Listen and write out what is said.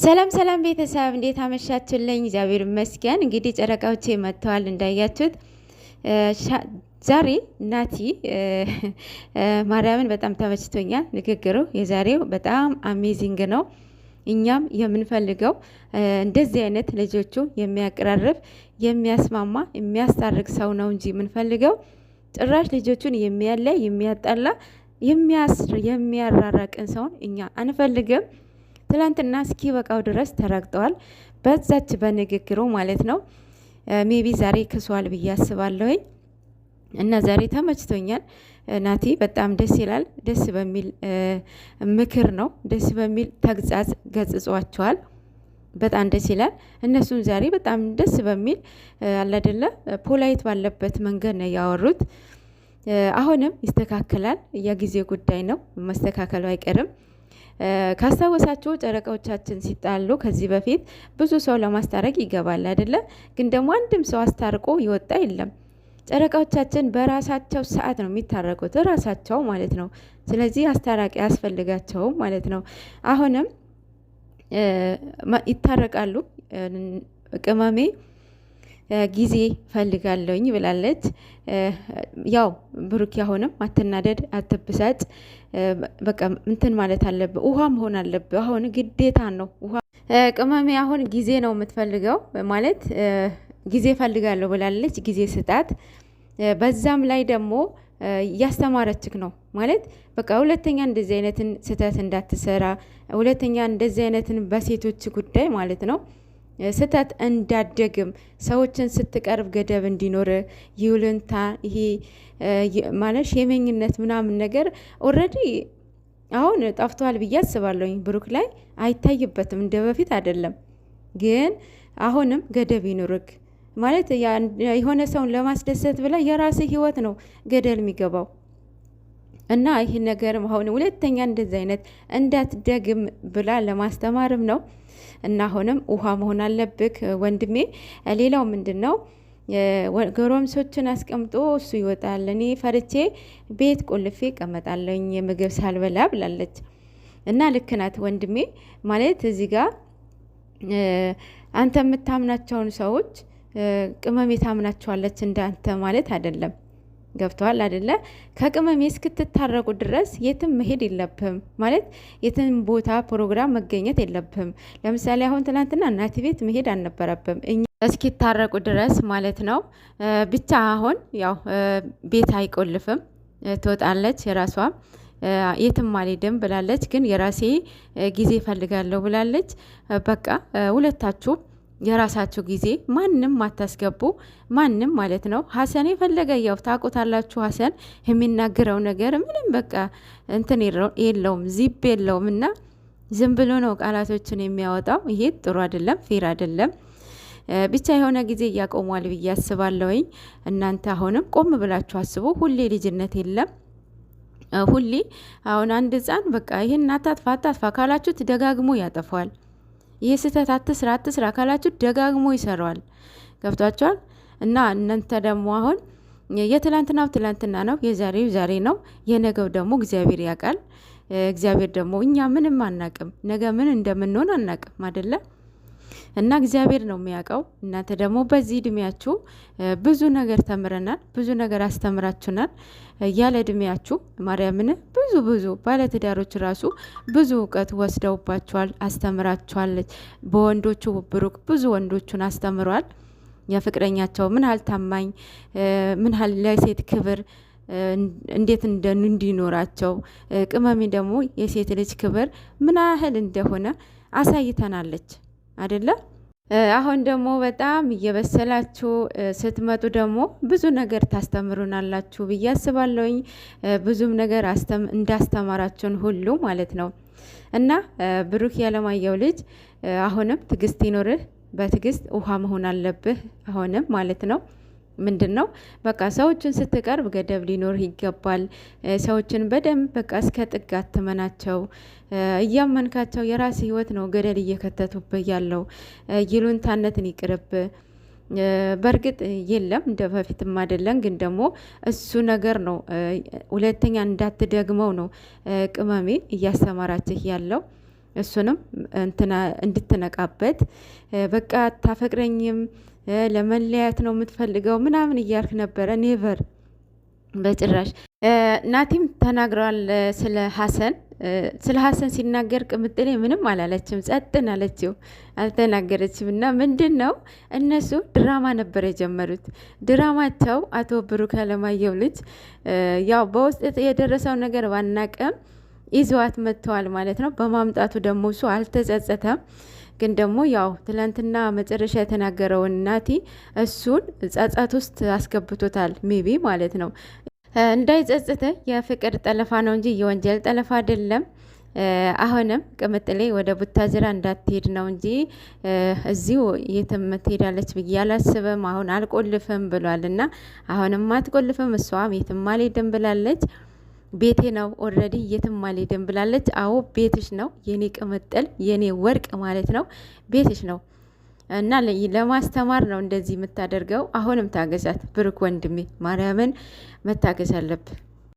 ሰላም ሰላም ቤተሰብ እንዴት አመሻችሁልኝ? እግዚአብሔር ይመስገን። እንግዲህ ጨረቃዎቼ መጥተዋል እንዳያችሁት። ዛሬ ናቲ ማርያምን በጣም ተመችቶኛል ንግግሩ። የዛሬው በጣም አሜዚንግ ነው። እኛም የምንፈልገው እንደዚህ አይነት ልጆቹ የሚያቀራርብ የሚያስማማ የሚያስታርቅ ሰው ነው እንጂ የምንፈልገው ጭራሽ ልጆቹን የሚያለይ የሚያጣላ የሚያስር የሚያራራቅን ሰውን እኛ አንፈልግም። ትላንትና እስኪ በቃው ድረስ ተረግጠዋል በዛች በንግግሩ ማለት ነው። ሜቢ ዛሬ ክሷል ብዬ አስባለሁኝ እና ዛሬ ተመችቶኛል። ናቲ በጣም ደስ ይላል። ደስ በሚል ምክር ነው፣ ደስ በሚል ተግዛዝ ገጽጿቸዋል። በጣም ደስ ይላል። እነሱን ዛሬ በጣም ደስ በሚል አላደለ ፖላይት ባለበት መንገድ ነው ያወሩት። አሁንም ይስተካከላል፣ የጊዜ ጉዳይ ነው፣ መስተካከሉ አይቀርም። ካስታወሳችሁ ጨረቃዎቻችን ሲጣሉ ከዚህ በፊት ብዙ ሰው ለማስታረቅ ይገባል አይደለ? ግን ደግሞ አንድም ሰው አስታርቆ ይወጣ የለም። ጨረቃዎቻችን በራሳቸው ሰዓት ነው የሚታረቁት፣ ራሳቸው ማለት ነው። ስለዚህ አስታራቂ አያስፈልጋቸውም ማለት ነው። አሁንም ይታረቃሉ። ቅመሜ ጊዜ ፈልጋለሁኝ ብላለች። ያው ብሩክ አሁንም አትናደድ፣ አትብሳጭ። በቃ እንትን ማለት አለብህ፣ ውሃ መሆን አለብህ። አሁን ግዴታ ነው ውሃ። ቅመሜ አሁን ጊዜ ነው የምትፈልገው ማለት ጊዜ ፈልጋለሁ ብላለች። ጊዜ ስጣት። በዛም ላይ ደግሞ እያስተማረችክ ነው ማለት በቃ ሁለተኛ እንደዚህ አይነትን ስህተት እንዳትሰራ፣ ሁለተኛ እንደዚህ አይነትን በሴቶች ጉዳይ ማለት ነው ስህተት እንዳደግም፣ ሰዎችን ስትቀርብ ገደብ እንዲኖር፣ ይውልንታ ይሄ ማለት ሸመኝነት ምናምን ነገር ኦልሬዲ አሁን ጠፍቷል ብዬ አስባለሁኝ። ብሩክ ላይ አይታይበትም፣ እንደ በፊት አይደለም። ግን አሁንም ገደብ ይኑርክ ማለት የሆነ ሰውን ለማስደሰት ብላ የራስህ ህይወት ነው ገደል የሚገባው እና ይህ ነገር አሁን ሁለተኛ እንደዚህ አይነት እንዳትደግም ብላ ለማስተማርም ነው። እና አሁንም ውሃ መሆን አለብክ ወንድሜ። ሌላው ምንድነው ጎረምሶችን አስቀምጦ እሱ ይወጣል፣ እኔ ፈርቼ ቤት ቆልፌ ቀመጣለኝ የምግብ ሳልበላ ብላለች። እና ልክ ናት ወንድሜ ማለት እዚህ ጋር አንተ የምታምናቸውን ሰዎች ቅመሜ ታምናቸዋለች እንዳንተ ማለት አይደለም። ገብተዋል አይደለ? ከቅመሜ እስክትታረቁ ድረስ የትም መሄድ የለብህም ማለት የትም ቦታ ፕሮግራም መገኘት የለብህም። ለምሳሌ አሁን ትናንትና እናት ቤት መሄድ አልነበረብህም እኛ እስኪታረቁ ድረስ ማለት ነው። ብቻ አሁን ያው ቤት አይቆልፍም፣ ትወጣለች የራሷ የትም አልሄድም ብላለች። ግን የራሴ ጊዜ ፈልጋለሁ ብላለች። በቃ ሁለታችሁ የራሳችሁ ጊዜ ማንም አታስገቡ፣ ማንም ማለት ነው። ሀሰን የፈለገ ያው ታውቁታላችሁ። ሀሰን የሚናገረው ነገር ምንም በቃ እንትን የለውም፣ ዚብ የለውም እና ዝም ብሎ ነው ቃላቶችን የሚያወጣው። ይሄ ጥሩ አይደለም፣ ፌር አይደለም። ብቻ የሆነ ጊዜ እያቆሟል ብዬ አስባለሁኝ። እናንተ አሁንም ቆም ብላችሁ አስቡ። ሁሌ ልጅነት የለም። ሁሌ አሁን አንድ ህፃን በቃ ይህን አታጥፋ ካላችሁት ደጋግሞ ያጠፋዋል። ይህ ስህተት አትስራ ካላችሁ ደጋግሞ ይሰራዋል። ገብቷቸዋል። እና እናንተ ደግሞ አሁን የትላንትናው ትላንትና ነው፣ የዛሬው ዛሬ ነው፣ የነገው ደግሞ እግዚአብሔር ያውቃል። እግዚአብሔር ደግሞ እኛ ምንም አናቅም፣ ነገ ምን እንደምንሆን አናቅም አይደለም። እና እግዚአብሔር ነው የሚያውቀው። እናንተ ደግሞ በዚህ እድሜያችሁ ብዙ ነገር ተምረናል፣ ብዙ ነገር አስተምራችሁናል። ያለ እድሜያችሁ ማርያምን ብዙ ባለትዳሮች ራሱ ብዙ እውቀት ወስደውባቸዋል፣ አስተምራቸዋለች። በወንዶቹ ብሩክ ብዙ ወንዶቹን አስተምሯል። የፍቅረኛቸው ምን ያህል ታማኝ፣ ምን ያህል ለሴት ክብር እንዴት እንዲኖራቸው፣ ቅመሚ ደግሞ የሴት ልጅ ክብር ምን ያህል እንደሆነ አሳይተናለች አይደለ? አሁን ደግሞ በጣም እየበሰላችሁ ስትመጡ ደግሞ ብዙ ነገር ታስተምሩናላችሁ ብዬ አስባለሁኝ። ብዙም ነገር እንዳስተማራችሁን ሁሉ ማለት ነው። እና ብሩክ ያለማየሁ ልጅ አሁንም ትዕግስት ይኖርህ፣ በትዕግስት ውሃ መሆን አለብህ አሁንም ማለት ነው። ምንድን ነው በቃ ሰዎችን ስትቀርብ ገደብ ሊኖር ይገባል። ሰዎችን በደንብ በቃ እስከ ጥግ አትመናቸው። እያመንካቸው የራስ ህይወት ነው ገደል እየከተቱብህ ያለው። ይሉንታነትን ይቅርብ። በእርግጥ የለም እንደ በፊትም አይደለም፣ ግን ደግሞ እሱ ነገር ነው ሁለተኛ እንዳትደግመው ነው ቅመሜ እያስተማራችህ ያለው። እሱንም እንድትነቃበት በቃ አታፈቅረኝም፣ ለመለያየት ነው የምትፈልገው ምናምን እያልክ ነበረ። ኔቨር በጭራሽ። ናቲም ተናግረዋል ስለ ሀሰን ሲናገር ቅምጥሌ ምንም አላለችም፣ ጸጥን አለችው፣ አልተናገረችም። እና ምንድን ነው እነሱ ድራማ ነበር የጀመሩት። ድራማቸው አቶ ብሩክ አለማየሁ ልጅ ያው በውስጥ የደረሰው ነገር ባናቀም ይዘዋት መጥተዋል ማለት ነው። በማምጣቱ ደግሞ እሱ አልተጸጸተም። ግን ደግሞ ያው ትላንትና መጨረሻ የተናገረውን ናቲ እሱን ጸጸት ውስጥ አስገብቶታል ሜቢ ማለት ነው። እንዳይጸጽተ የፍቅር ጠለፋ ነው እንጂ የወንጀል ጠለፋ አይደለም። አሁንም ቅምጥሌ ወደ ቡታጅራ እንዳትሄድ ነው እንጂ እዚሁ የትም ትሄዳለች ብዬ አላስብም። አሁን አልቆልፍም ብሏል እና አሁንም አትቆልፍም፣ እሷም የትም አልሄድም ብላለች። ቤቴ ነው ኦልሬዲ የትም አልሄድም ብላለች። አዎ ቤትሽ ነው የኔ ቅምጥል፣ የኔ ወርቅ ማለት ነው፣ ቤትሽ ነው እና ለማስተማር ነው እንደዚህ የምታደርገው። አሁንም ታገሳት ብሩክ ወንድሜ፣ ማርያምን መታገስ አለብህ።